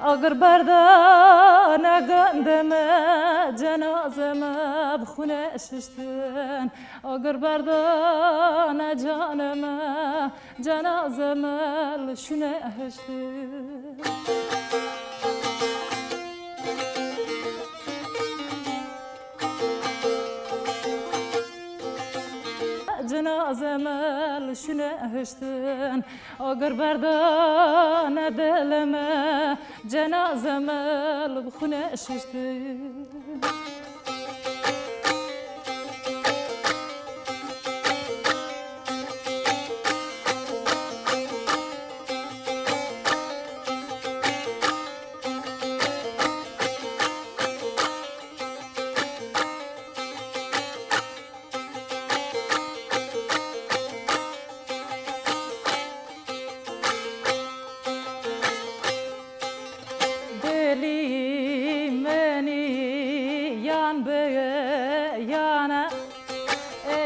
اگر بردان گندمه جنازمه بخونه ششتن اگر بردان جانمه جنازمه لشونه هشتن جنازمه لشونه هشتن اگر بردان دلمه جنازمه لبخونه ششتن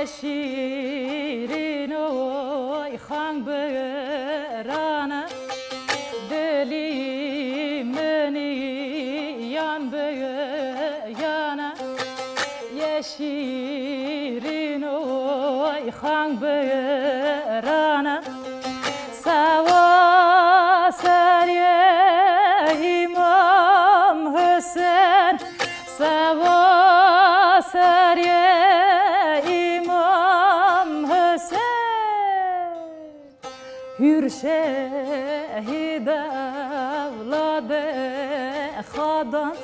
شیرین اوی خان برانه دلی منی یان بیانه یه شیرین اوی خان برانه سوا سریه امام حسین سوا سریه Hür şehid evladı Xadan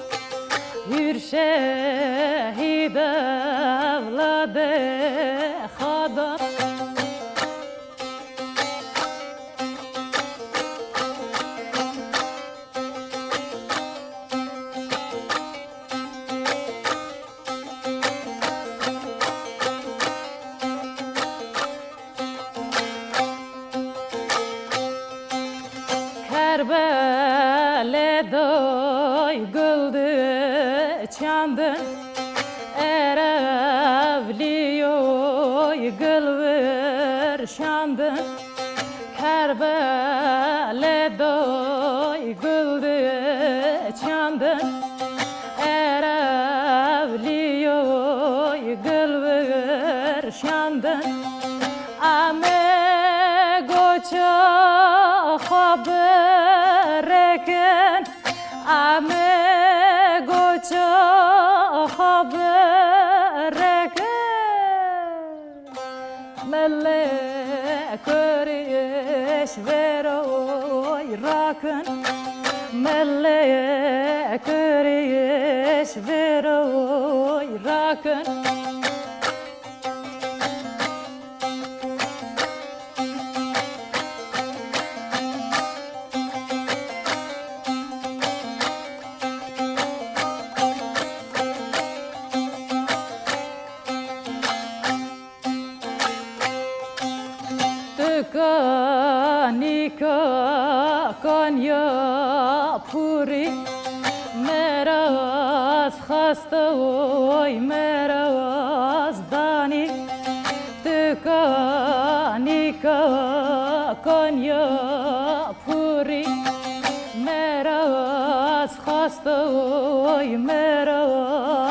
Hür şehid evladı Xadan Kerbele'doy gıldı çandın Erevliyoy gılvır şandın Kerbele'doy gıldı çandın Erevliyoy gılvır şandın Ame goça haber Ame goça haberken Melek örüş veroy rakın Melek örüş veroy rakın Kanika kanya puri meraz hasta oy meraz dani Kanika kanya puri meraz hasta oy meraz